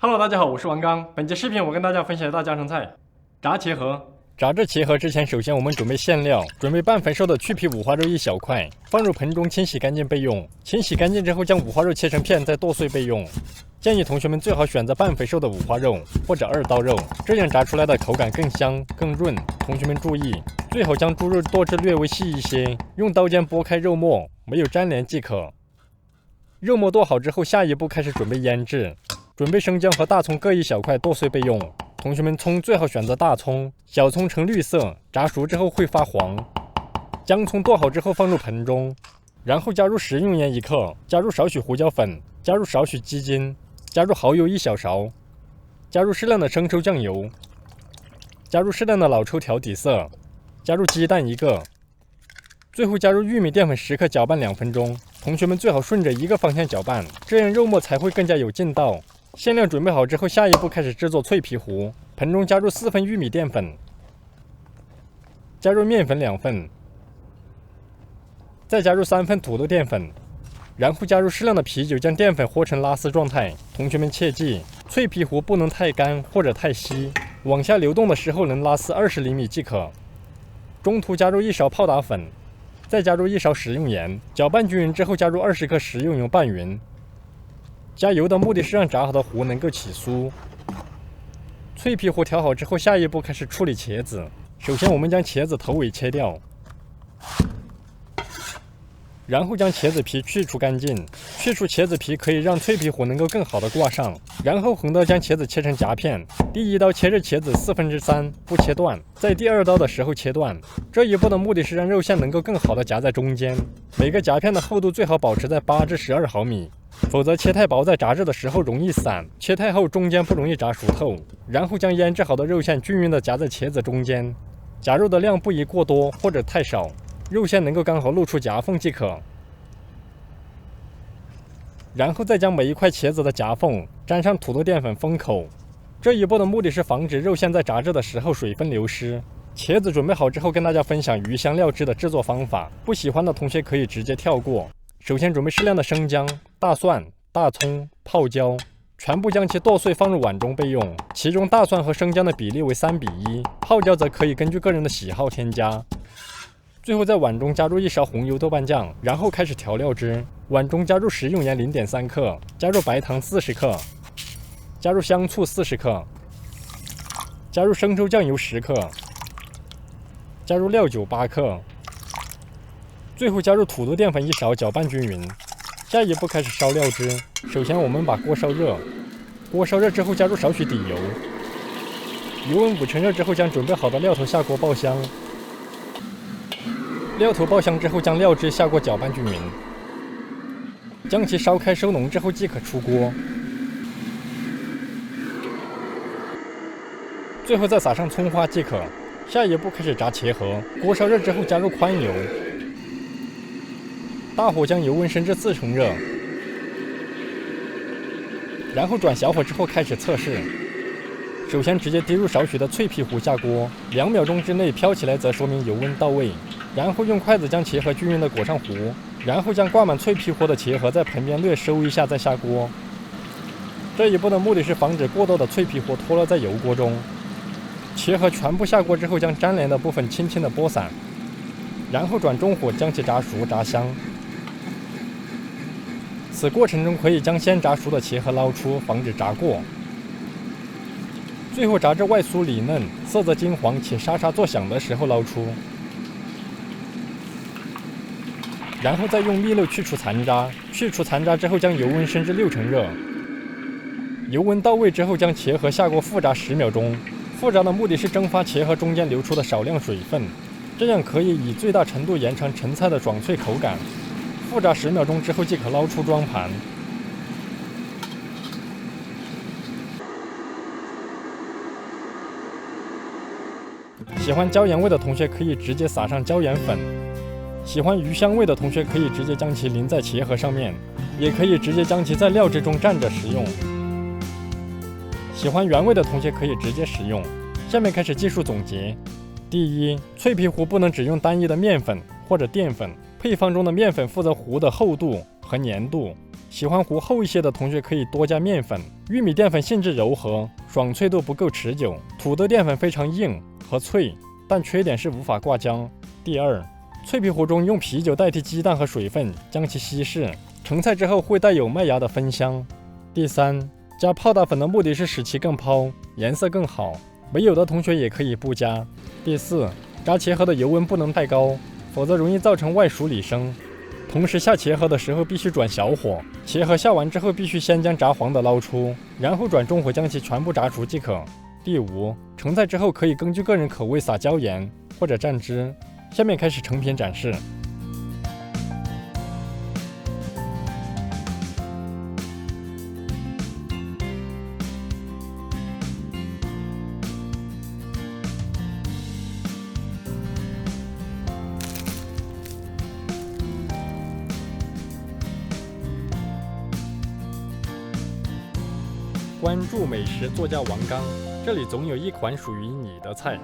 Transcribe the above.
Hello，大家好，我是王刚。本期视频我跟大家分享一道家常菜——炸茄盒。炸制茄盒之前，首先我们准备馅料，准备半肥瘦的去皮五花肉1小块，放入盆中清洗干净备用。清洗干净之后，将五花肉切成片，再剁碎备用。建议同学们最好选择半肥瘦的五花肉或者2刀肉，这样炸出来的口感更香更润。同学们注意，最好将猪肉剁至略微细一些，用刀尖拨开肉末，没有粘连即可。肉末剁好之后，下一步开始准备腌制。准备生姜和大葱各1小块，剁碎备用。同学们，葱最好选择大葱，小葱呈绿色，炸熟之后会发黄。姜葱剁好之后放入盆中，然后加入食用盐1克，加入少许胡椒粉，加入少许鸡精，加入蚝油1小勺，加入适量的生抽酱油，加入适量的老抽调底色，加入鸡蛋1个，最后加入玉米淀粉10克，搅拌2分钟。同学们最好顺着一个方向搅拌，这样肉末才会更加有劲道。馅料准备好之后，下一步开始制作脆皮糊。盆中加入4份玉米淀粉，加入面粉2份，再加入3份土豆淀粉，然后加入适量的啤酒，将淀粉和成拉丝状态。同学们切记，脆皮糊不能太干或者太稀，往下流动的时候能拉丝20厘米即可。中途加入1勺泡打粉，再加入1勺食用盐，搅拌均匀之后加入20克食用油拌匀。加油的目的是让炸好的糊能够起酥。脆皮糊调好之后，下一步开始处理茄子。首先我们将茄子头尾切掉，然后将茄子皮去除干净。去除茄子皮可以让脆皮糊能够更好的挂上。然后横刀将茄子切成夹片，第1刀切至茄子3/4，不切断，在第2刀的时候切断。这一步的目的是让肉馅能够更好的夹在中间。每个夹片的厚度最好保持在8至12毫米。否则切太薄，在炸制的时候容易散；切太厚，中间不容易炸熟透。然后将腌制好的肉馅均匀地夹在茄子中间，夹肉的量不宜过多或者太少，肉馅能够刚好露出夹缝即可。然后再将每一块茄子的夹缝沾上土豆淀粉封口。这一步的目的是防止肉馅在炸制的时候水分流失。茄子准备好之后，跟大家分享鱼香料汁的制作方法，不喜欢的同学可以直接跳过。首先准备适量的生姜、大蒜、大葱、泡椒，全部将其剁碎放入碗中备用。其中大蒜和生姜的比例为3:1，泡椒则可以根据个人的喜好添加。最后在碗中加入1勺红油豆瓣酱，然后开始调料汁。碗中加入食用盐0.3克，加入白糖40克，加入香醋40克，加入生抽酱油10克，加入料酒8克。最后加入土豆淀粉1勺，搅拌均匀。下一步开始烧料汁。首先我们把锅烧热，锅烧热之后加入少许底油，油温5成热之后，将准备好的料头下锅爆香。料头爆香之后，将料汁下锅搅拌均匀，将其烧开收浓之后即可出锅。最后再撒上葱花即可。下一步开始炸茄盒。锅烧热之后加入宽油，大火将油温升至4成热，然后转小火之后开始测试。首先直接滴入少许的脆皮糊下锅，2秒钟之内飘起来则说明油温到位。然后用筷子将茄盒均匀地裹上糊，然后将挂满脆皮糊的茄盒在盆边略收一下再下锅。这一步的目的是防止过多的脆皮糊脱落在油锅中。茄盒全部下锅之后，将粘连的部分轻轻地拨散，然后转中火将其炸熟炸香。此过程中可以将先炸熟的茄盒捞出，防止炸过。最后炸至外酥里嫩，色泽金黄且沙沙作响的时候捞出，然后再用蜜漏去除残渣。去除残渣之后，将油温升至6成热。油温到位之后，将茄盒下锅复炸10秒钟。复炸的目的是蒸发茄盒中间流出的少量水分，这样可以以最大程度延长陈菜的爽脆口感。复炸10秒钟之后即可捞出装盘。喜欢椒盐味的同学可以直接撒上椒盐粉，喜欢鱼香味的同学可以直接将其淋在茄盒上面，也可以直接将其在料汁中蘸着食用。喜欢原味的同学可以直接食用。下面开始技术总结。第一，脆皮糊不能只用单一的面粉或者淀粉，配方中的面粉负责糊的厚度和粘度，喜欢糊厚一些的同学可以多加面粉。玉米淀粉性质柔和，爽脆度不够持久；土豆淀粉非常硬和脆，但缺点是无法挂浆。第二，脆皮糊中用啤酒代替鸡蛋和水分，将其稀释，成菜之后会带有麦芽的芬香。第三，加泡打粉的目的是使其更抛，颜色更好，没有的同学也可以不加。第四，炸茄盒的油温不能太高，否则容易造成外熟里生。同时下茄盒的时候必须转小火，茄盒下完之后必须先将炸黄的捞出，然后转中火将其全部炸熟即可。第五，成菜之后可以根据个人口味撒椒盐或者蘸汁。下面开始成品展示。关注美食作家王刚，这里总有一款属于你的菜。